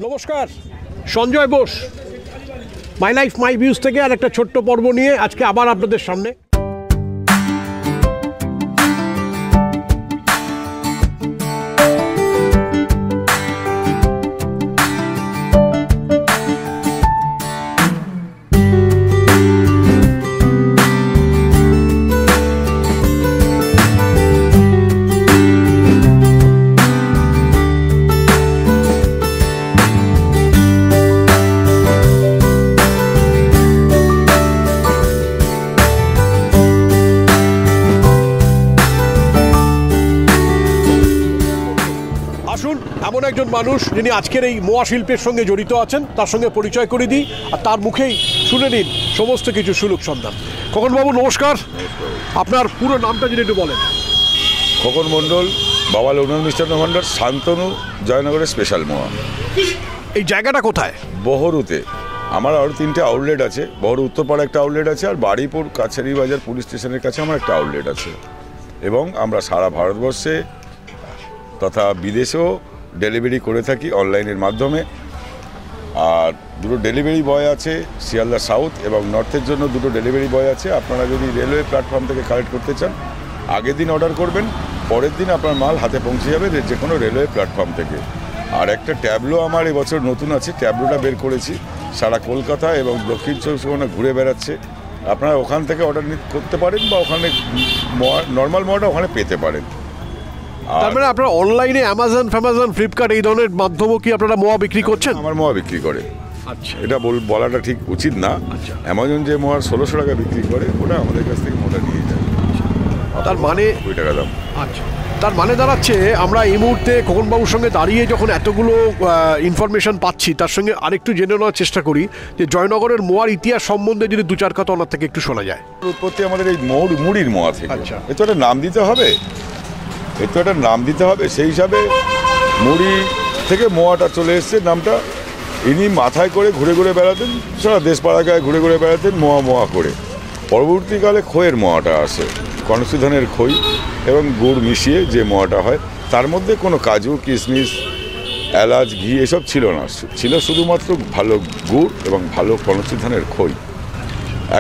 নমস্কার, Sanjay Bose my life my views থেকে আর একটা ছোট্ট পর্ব নিয়ে আজকে আবার আপনাদের সামনে। আসুন, এমন একজন মানুষ যিনি আজকের এই মোয়া শিল্পের সঙ্গে জড়িত আছেন, তার সঙ্গে পরিচয় করে দিই আর তার মুখেই শুনে নিন সমস্ত কিছু সুলুক সন্ধান। খোকনবাবু নমস্কার, আপনার পুরো নামটা যদি একটু বলেন। খোকন মণ্ডল, বাবা লগ্ন মিষ্টান্ন ভাণ্ডার, শান্তনু, জয়নগরের স্পেশাল মোয়া। এই জায়গাটা কোথায়? বহরুতে। আমার আরও 3টে আউটলেট আছে। বহরু উত্তরপাড়া একটা আউটলেট আছে, আর বাড়িপুর কাছারি বাজার পুলিশ স্টেশনের কাছে আমার একটা আউটলেট আছে। এবং আমরা সারা ভারতবর্ষে তথা বিদেশেও ডেলিভারি করে থাকি অনলাইনের মাধ্যমে। আর 2টো ডেলিভারি বয় আছে, শিয়ালদা সাউথ এবং নর্থের জন্য 2টো ডেলিভারি বয় আছে। আপনারা যদি রেলওয়ে প্ল্যাটফর্ম থেকে কালেক্ট করতে চান, আগের দিন অর্ডার করবেন, পরের দিন আপনার মাল হাতে পৌঁছে যাবে যে কোনো রেলওয়ে প্ল্যাটফর্ম থেকে। আর একটা ট্যাবলো আমার এবছর নতুন আছে, ট্যাবলোটা বের করেছি, সারা কলকাতা এবং দক্ষিণ চব্বিশ পরগনা ঘুরে বেড়াচ্ছে। আপনারা ওখান থেকে অর্ডার করতে পারেন বা ওখানে নর্মাল মোয়াটা ওখানে পেতে পারেন। তার মানে আপনারা অনলাইনে অ্যামাজন, ফ্লিপকার্ট এই ধরনের মাধ্যমে কি আপনারা মোয়া বিক্রি করছেন? আমার মোয়া বিক্রি করে। আচ্ছা, এটা বলাটা ঠিক উচিত না। অ্যামাজন যে মোয়ার 1600 টাকা বিক্রি করে, ওটা আমাদের কাছ থেকে মোটা নিয়ে যায়। তার মানে 20 টাকা দাম। আচ্ছা, তার মানে দাঁড়াচ্ছে আমরা এই মুহূর্তে খোকনবাবুর সঙ্গে দাঁড়িয়ে যখন এতগুলো ইনফরমেশন পাচ্ছি, তার সঙ্গে আরেকটু জেনে নেওয়ার চেষ্টা করি যে জয়নগরের মোয়ার ইতিহাস সম্বন্ধে যদি 2-4 কথা ওনার থেকে একটু শোনা যায়। উৎপত্তি আমাদের এই মুড়ির মোয়া থেকে। আচ্ছা, এ তো একটা নাম দিতে হবে, সেই হিসাবে মুড়ি থেকে মোয়াটা চলে এসছে নামটা। ইনি মাথায় করে ঘুরে ঘুরে বেড়াতেন, সারা দেশ পাড়াগায় ঘুরে ঘুরে বেড়াতেন মোয়া করে। পরবর্তীকালে খইয়ের মোয়াটা আসে, কনসি ধানের খই এবং গুড় মিশিয়ে যে মোয়াটা হয়, তার মধ্যে কোনো কাজু, কিশমিশ, এলাচ, ঘি এসব ছিল না, ছিল শুধুমাত্র ভালো গুড় এবং ভালো কনসি ধানের খই।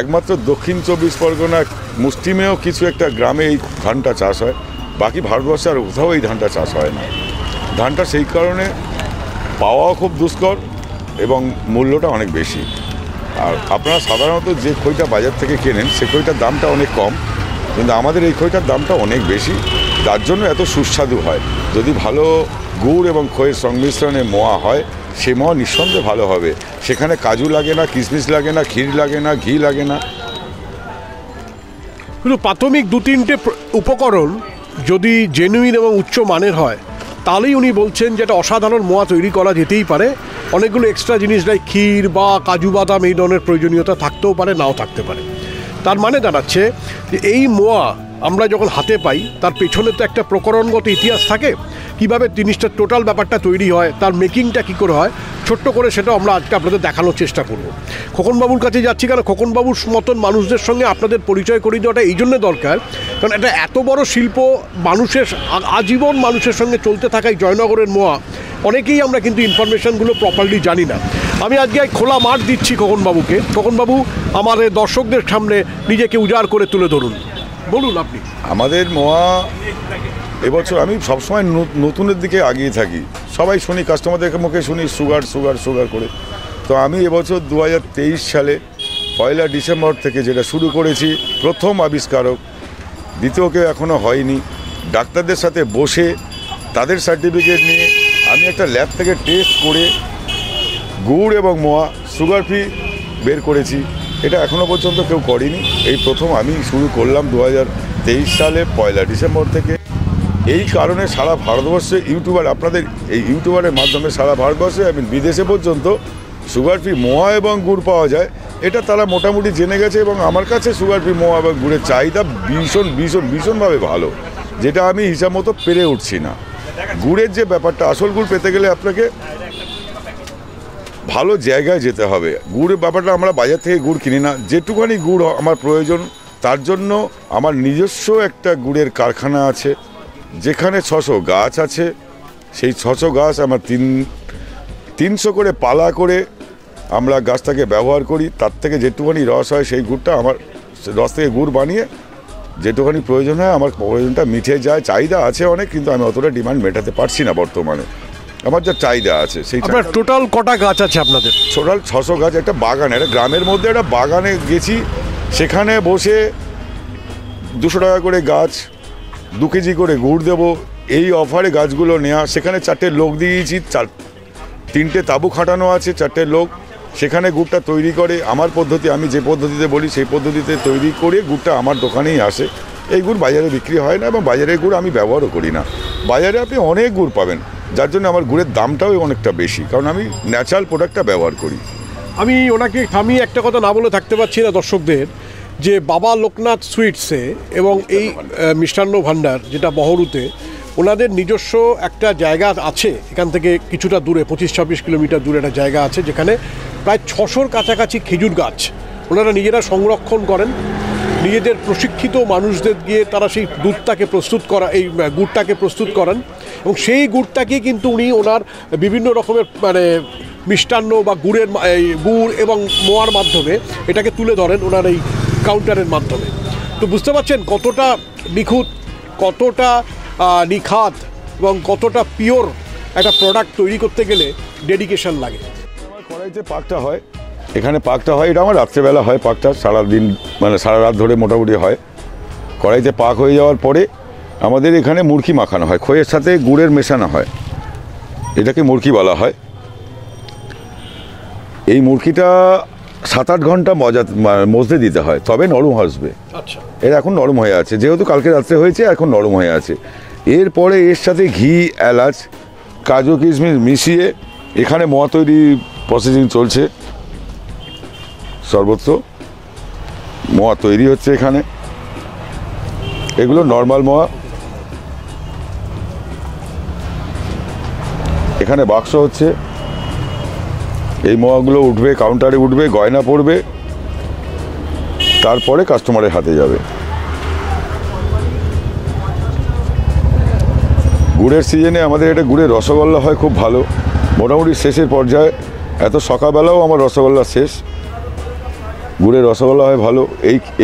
একমাত্র দক্ষিণ চব্বিশ পরগনা মুষ্টিমেয় কিছু একটা গ্রামে এই ধানটা চাষ হয়, বাকি ভারতবর্ষে আর কোথাও এই ধানটা চাষ হয় না। ধানটা সেই কারণে পাওয়াও খুব দুষ্কর এবং মূল্যটা অনেক বেশি। আর আপনারা সাধারণত যে খইটা বাজার থেকে কেনেন, সে খইটার দামটা অনেক কম, কিন্তু আমাদের এই খইটার দামটা অনেক বেশি, যার জন্য এত সুস্বাদু হয়। যদি ভালো গুড় এবং খইয়ের সংমিশ্রণে মোয়া হয়, সে মোয়া নিঃসন্দেহে ভালো হবে। সেখানে কাজু লাগে না, কিশমিশ লাগে না, ক্ষীর লাগে না, ঘি লাগে না। কিন্তু প্রাথমিক 2-3টে উপকরণ যদি জেনুইন এবং উচ্চ মানের হয়, তাহলেই উনি বলছেন যে এটা অসাধারণ মোয়া তৈরি করা যেতেই পারে। অনেকগুলো এক্সট্রা জিনিস লাইক ক্ষীর বা কাজু বাদাম এই ধরনের প্রয়োজনীয়তা থাকতেও পারে, নাও থাকতে পারে। তার মানে দাঁড়াচ্ছে যে এই মোয়া আমরা যখন হাতে পাই, তার পেছনে তো একটা প্রকরণগত ইতিহাস থাকে, কিভাবে জিনিসটা টোটাল ব্যাপারটা তৈরি হয়, তার মেকিংটা কী করে হয়, ছোট্ট করে সেটা আমরা আজকে আপনাদের দেখানোর চেষ্টা করব। খোকনবাবুর কাছে যাচ্ছি কারণ খোকনবাবুর মতন মানুষদের সঙ্গে আপনাদের পরিচয় করে দেওয়াটা এই জন্য দরকার, কারণ এটা এত বড় শিল্প, মানুষের আজীবন মানুষের সঙ্গে চলতে থাকায় জয়নগরের মোয়া, অনেকেই আমরা কিন্তু ইনফরমেশানগুলো প্রপারলি জানি না। আমি আজকে খোলা মাঠ দিচ্ছি খোকনবাবুকে। খোকনবাবু, আমাদের দর্শকদের সামনে নিজেকে উজাড় করে তুলে ধরুন, বলুন আপনি। আমাদের মোয়া এবছর আমি সবসময় নতুনের দিকে আগিয়ে থাকি। সবাই শুনি, কাস্টমারদের মুখে শুনি সুগার করে। তো আমি এবছর 2023 সালে 1 ডিসেম্বর থেকে যেটা শুরু করেছি, প্রথম আবিষ্কারক, দ্বিতীয় কেউ এখনও হয়নি। ডাক্তারদের সাথে বসে তাদের সার্টিফিকেট নিয়ে আমি একটা ল্যাব থেকে টেস্ট করে গুড় এবং মোয়া সুগার ফ্রি বের করেছি। এটা এখনও পর্যন্ত কেউ করেনি, এই প্রথম আমি শুরু করলাম 2023 সালে 1 ডিসেম্বর থেকে। এই কারণে সারা ভারতবর্ষে ইউটিউবার, আপনাদের এই ইউটিউবারের মাধ্যমে সারা ভারতবর্ষে বিদেশে পর্যন্ত সুগার ফ্রি মোয়া এবং গুড় পাওয়া যায়, এটা তারা মোটামুটি জেনে গেছে। এবং আমার কাছে সুগার ফ্রি মোয়া এবং গুড়ের চাহিদা ভীষণভাবে ভালো, যেটা আমি হিসাব মতো পেরে উঠছি না। গুড়ের যে ব্যাপারটা, আসল গুড় পেতে গেলে আপনাকে ভালো জায়গায় যেতে হবে। গুড়ের ব্যাপারটা আমরা বাজার থেকে গুড় কিনি না, যেটুখানি গুড় আমার প্রয়োজন তার জন্য আমার নিজস্ব একটা গুড়ের কারখানা আছে, যেখানে 600 গাছ আছে। সেই 600 গাছ আমার 300 করে পালা করে আমরা গাছটাকে ব্যবহার করি। তার থেকে যেটুখানি রস হয় সেই গুড়টা আমার রস থেকে গুড় বানিয়ে যেটুখানি প্রয়োজন হয় আমার প্রয়োজনটা মিটে যায়। চাহিদা আছে অনেক, কিন্তু আমি অতটা ডিমান্ড মেটাতে পারছি না বর্তমানে। আমার যা চাহিদা আছে সেই টোটাল কটা গাছ আছে আপনাদের? টোটাল 600 গাছ। একটা বাগানে, একটা গ্রামের মধ্যে একটা বাগানে গেছি, সেখানে বসে 200 টাকা করে গাছ, 2 কেজি করে গুড় দেবো, এই অফারে গাছগুলো নেওয়া। সেখানে 4টে লোক দিয়েছি, 3টে তাঁবু খাটানো আছে, 4টে লোক সেখানে গুড়টা তৈরি করে। আমার পদ্ধতি, আমি যে পদ্ধতিতে বলি সেই পদ্ধতিতে তৈরি করে গুড়টা আমার দোকানেই আসে। এই গুড় বাজারে বিক্রি হয় না এবং বাজারের গুড় আমি ব্যবহারও করি না। বাজারে আপনি অনেক গুড় পাবেন, যার জন্য আমার গুড়ের দামটাও অনেকটা বেশি, কারণ আমি ন্যাচারাল প্রোডাক্টটা ব্যবহার করি। আমি ওনাকে থামিয়ে একটা কথা না বলে থাকতে পারছি না দর্শকদের, যে বাবা লোকনাথ সুইটসে এবং এই মিষ্টান্ন ভাণ্ডার যেটা বহরুতে, ওনাদের নিজস্ব একটা জায়গা আছে এখান থেকে কিছুটা দূরে, 25-26 কিলোমিটার দূরে একটা জায়গা আছে, যেখানে প্রায় 600-র কাছাকাছি খেজুর গাছ ওনারা নিজেরা সংরক্ষণ করেন। নিজেদের প্রশিক্ষিত মানুষদের গিয়ে তারা সেই দুধটাকে প্রস্তুত করা, এই গুড়টাকে প্রস্তুত করেন, এবং সেই গুড়টাকে কিন্তু উনি ওনার বিভিন্ন রকমের মানে মিষ্টান্ন বা গুড় এবং মোয়ার মাধ্যমে এটাকে তুলে ধরেন ওনার এই কাউন্টারের মাধ্যমে। তো বুঝতে পারছেন কতটা নিখুঁত, কতটা নিখাত এবং কতটা পিওর একটা প্রোডাক্ট তৈরি করতে গেলে ডেডিকেশন লাগে। আমার কড়াইতে পাকটা হয়, এখানে পাকটা হয়, এটা আমার রাত্রেবেলা হয় পাকটা, সারাদিন মানে সারা রাত ধরে মোটামুটি হয়। কড়াইতে পাক হয়ে যাওয়ার পরে আমাদের এখানে মুরকি মাখানো হয়, খইয়ের সাথে গুড়ের মেশানো হয়, এটাকে মুরকি বলা হয়। এই মুরকিটা 7-8 ঘন্টা মজতে দিতে হয়, তবে নরম আসবে। আচ্ছা, এর এখন নরম হয়ে আছে, যেহেতু কালকে রাত্রে হয়েছে এখন নরম হয়ে আছে। এরপরে এর সাথে ঘি, এলাচ, কাজু কিশমিশ মিশিয়ে এখানে মোয়া তৈরি প্রসেসিং চলছে, সর্বত্র মোয়া তৈরি হচ্ছে এখানে। এগুলো নর্মাল মোয়া। এখানে বাক্স হচ্ছে, এই মোয়াগুলো উঠবে, কাউন্টারে উঠবে, গয়না পড়বে, তারপরে কাস্টমারের হাতে যাবে। গুড়ের সিজনে আমাদের এটা গুড়ের রসগোল্লা হয় খুব ভালো, মোটামুটি শেষের পর্যায়ে। এত সকালবেলাও আমার রসগোল্লা শেষ, গুড়ের রসগোল্লা হয় ভালো।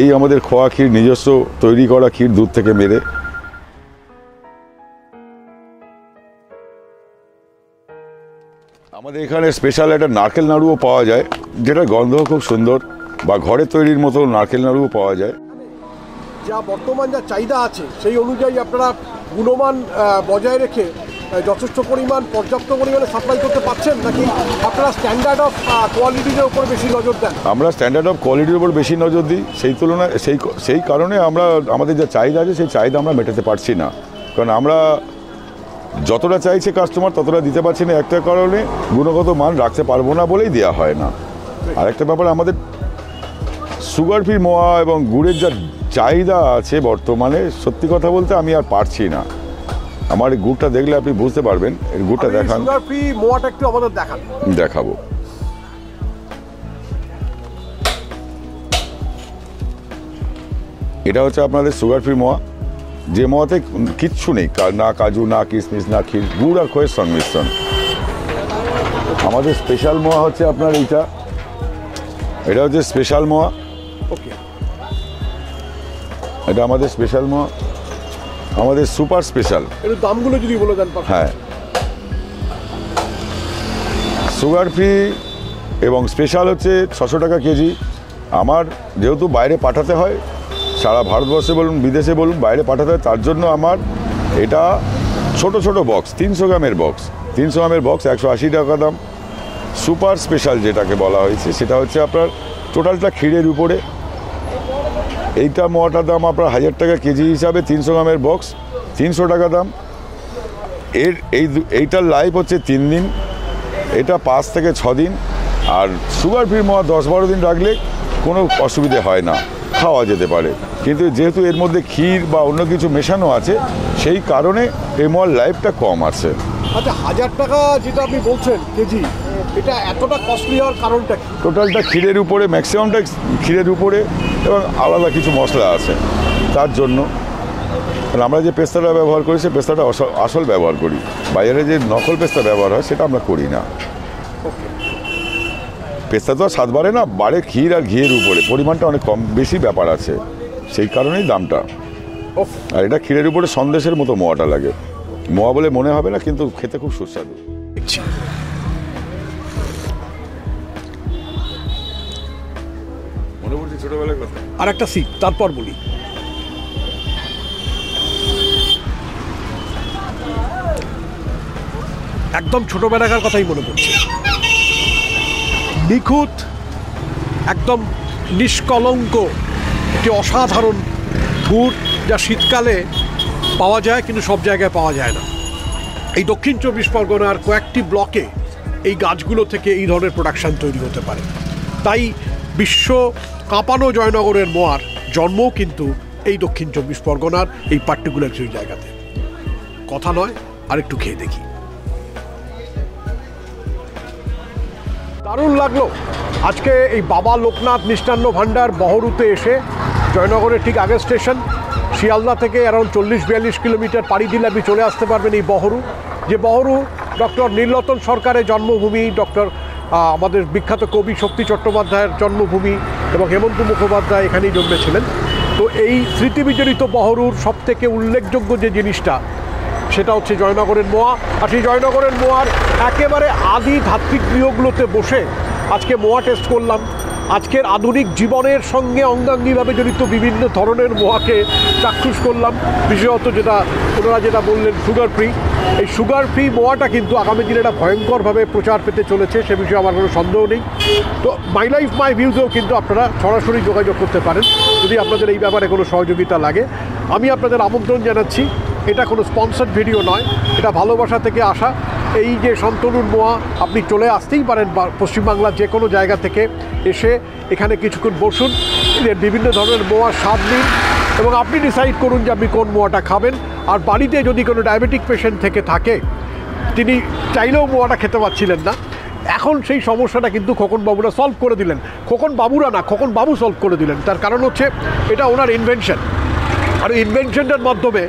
এই আমাদের খোয়া ক্ষীর, নিজস্ব তৈরি করা ক্ষীর, দুধ থেকে মেরে। আমাদের এখানে স্পেশাল একটা নারকেল নাড়ুও পাওয়া যায়, যেটা গন্ধ খুব সুন্দর, বা ঘরে তৈরির মতো নারকেল নাড়ুও পাওয়া যায়। যা বর্তমান যা চাহিদা আছে সেই অনুযায়ী আপনারা গুণমান বজায় রেখে যথেষ্ট পরিমাণ, পর্যাপ্ত পরিমাণে সাপ্লাই করতে পারছেন, নাকি আপনারা স্ট্যান্ডার্ড অফ কোয়ালিটির উপর বেশি নজর দেন? আমরা স্ট্যান্ডার্ড অফ কোয়ালিটির উপর বেশি নজর দিই, সেই তুলনায় সেই কারণে আমরা আমাদের যা চাহিদা আছে সেই চাহিদা আমরা মেটাতে পারছি না। কারণ আমরা যতটা চাইছে কাস্টমার ততটা দিতে পারছি না, একটা কারণে গুণগত মান রাখতে পারবো না বলেই দেওয়া হয় না। আরেকটা ব্যাপার, আমাদের সুগার ফ্রি মোয়া এবং গুড়ের যা চাহিদা আছে বর্তমানে, সত্যি কথা বলতে আমি আর পারছি না। আমার এই গুড়টা দেখলে আপনি বুঝতে পারবেন। এই গুড়টা দেখান, সুগার ফ্রি মোয়াটা একটু আমাদের দেখান। দেখাবো। এটা হচ্ছে আপনাদের সুগার ফ্রি মোয়া, যে মোয়াতে কিচ্ছু নেই, না কাজু, না কিশমিশ, না ক্ষীর, গুড় আর খয়ের সংমিশ্রণ। আমাদের স্পেশাল মোয়া হচ্ছে আপনার এটা হচ্ছে স্পেশাল মোয়া। ওকে, এটা আমাদের স্পেশাল মোয়া, আমাদের সুপার স্পেশাল। এর দামগুলো যদি বলে দেন। হ্যাঁ, সুগার ফ্রি এবং স্পেশাল হচ্ছে 600 টাকা কেজি। আমার যেহেতু বাইরে পাঠাতে হয়, সারা ভারতবর্ষে বলুন, বিদেশে বলুন, বাইরে পাঠাতে হয়, তার জন্য আমার এটা ছোট ছোট বক্স, 300 গ্রামের বক্স, 300 গ্রামের বক্স 180 টাকা দাম। সুপার স্পেশাল যেটাকে বলা হয়েছে সেটা হচ্ছে আপনার টোটালটা ক্ষীরের উপরে। এইটা মোয়াটার দাম আপনার 1000 টাকা কেজি হিসাবে, 300 গ্রামের বক্স 300 টাকা দাম। এইটার লাইফ হচ্ছে 3 দিন, এটা 5 থেকে 6 দিন। আর সুগার ফ্রি মোয়া 10-12 দিন রাখলে কোনো অসুবিধে হয় না, খাওয়া যেতে পারে। কিন্তু যেহেতু এর মধ্যে ক্ষীর বা অন্য কিছু মেশানো আছে, সেই কারণে এই মোয়ার লাইফটা কম আছে। আচ্ছা, 1000 টাকা যেটা আপনি বলছেন কেজি, এটা এতটা কস্টলি হওয়ার কারণটা কি? টোটালটা ক্ষীরের উপরে, ম্যাক্সিমামটা ক্ষীরের উপরে, এবং আলাদা কিছু মশলা আছে তার জন্য। আমরা যে পেস্তাটা ব্যবহার করি সে পেস্তাটা আসল ব্যবহার করি, বাজারে যে নকল পেস্তা ব্যবহার হয় সেটা আমরা করি না। পেস্তা তো আর স্বাদ বাড়ে না, বাড়ে ক্ষীর আর ঘিয়ের উপরে, পরিমাণটা অনেক কম বেশি ব্যাপার আছে, সেই কারণেই দামটা। আর এটা ক্ষীরের উপরে সন্দেশের মতো মোয়াটা লাগে, মোয়া বলে মনে হবে না, কিন্তু খেতে খুব সুস্বাদু। মনে পড়ছে ছোটবেলার কথা। আর একটা সিপ তারপর বলি। একদম ছোটবেলাকার কথাই মনে পড়ছে, নিখুঁত, একদম নিষ্কলঙ্ক একটি অসাধারণ গুড়, যা শীতকালে পাওয়া যায় কিন্তু সব জায়গায় পাওয়া যায় না। এই দক্ষিণ 24 পরগনার কয়েকটি ব্লকে এই গাছগুলো থেকে এই ধরনের প্রোডাকশান তৈরি হতে পারে। তাই বিশ্ব কাঁপানো জয়নগরের মোয়ার জন্মও কিন্তু এই দক্ষিণ 24 পরগনার এই পার্টিকুলার সেই জায়গাতে। কথা নয়, আর একটু খেয়ে দেখি। দারুণ লাগলো আজকে এই বাবা লোকনাথ মিষ্টান্ন ভাণ্ডার বহরুতে এসে। জয়নগরের ঠিক আগের স্টেশন, শিয়ালদা থেকে অ্যারাউন্ড 40-42 কিলোমিটার পাড়ি দিলে আপনি চলে আসতে পারবেন এই বহরু। যে বহরু ডক্টর নীলরতন সরকারের জন্মভূমি, ডক্টর আমাদের বিখ্যাত কবি শক্তি চট্টোপাধ্যায়ের জন্মভূমি, এবং হেমন্ত মুখোপাধ্যায় এখানেই জন্মেছিলেন। তো এই স্মৃতিবিজড়িত বহরুর সবথেকে উল্লেখযোগ্য যে জিনিসটা, সেটা হচ্ছে জয়নগরের মোয়া। আর সেই জয়নগরের মোয়ার একেবারে আদি ধাত্রীগৃহগুলোতে বসে আজকে মোয়া টেস্ট করলাম। আজকের আধুনিক জীবনের সঙ্গে অঙ্গাঙ্গিভাবে জড়িত বিভিন্ন ধরনের মোয়াকে চাক্ষুষ করলাম। বিশেষত ওনারা যেটা বললেন সুগার ফ্রি, এই সুগার ফ্রি মোয়াটা কিন্তু আগামী দিনে একটা ভয়ঙ্করভাবে প্রচার পেতে চলেছে, সে বিষয়ে আমার কোনো সন্দেহ নেই। তো মাই লাইফ মাই ভিউজেও কিন্তু আপনারা সরাসরি যোগাযোগ করতে পারেন যদি আপনাদের এই ব্যাপারে কোনো সহযোগিতা লাগে। আমি আপনাদের আমন্ত্রণ জানাচ্ছি, এটা কোনো স্পন্সর্ড ভিডিও নয়, এটা ভালোবাসা থেকে আসা। এই যে শান্তনুর মোয়া, আপনি চলে আসতেই পারেন পশ্চিমবাংলার যে কোনো জায়গা থেকে এসে এখানে কিছুক্ষণ বসুন, বিভিন্ন ধরনের মোয়ার স্বাদ নিন এবং আপনি ডিসাইড করুন যে আপনি কোন মোয়াটা খাবেন। আর বাড়িতে যদি কোনো ডায়াবেটিক পেশেন্ট থেকে থাকে, তিনি চাইলেও মোয়াটা খেতে পারছিলেন না, এখন সেই সমস্যাটা কিন্তু খোকন বাবুরা সলভ করে দিলেন। খোকন বাবুরা না, খোকন বাবু সলভ করে দিলেন। তার কারণ হচ্ছে এটা ওনার ইনভেনশন, আর ইনভেনশনটার মাধ্যমে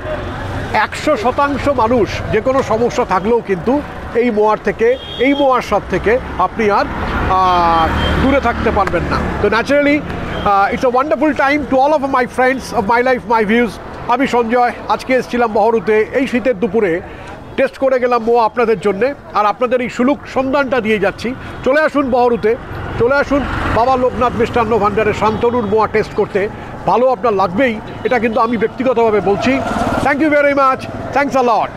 100% মানুষ যে কোনো সমস্যা থাকলেও কিন্তু এই মোয়ার থেকে, এই মোয়ার স্বাদ থেকে আপনি আর দূরে থাকতে পারবেন না। তো naturally it's a wonderful time to all of my friends of my life my views. আমি সঞ্জয়, আজকে এসেছিলাম বহরুতে এই শীতের দুপুরে, টেস্ট করে গেলাম মোয়া আপনাদের জন্যে, আর আপনাদের এই সুলুক সন্ধানটা দিয়ে যাচ্ছি। চলে আসুন বহরুতে, চলে আসুন বাবা লোকনাথ মিষ্টান্ন ভাণ্ডারের শান্তনুর মোয়া টেস্ট করতে। ভালো আপনার লাগবেই, এটা কিন্তু আমি ব্যক্তিগতভাবে বলছি। Thank you very much, thanks a lot.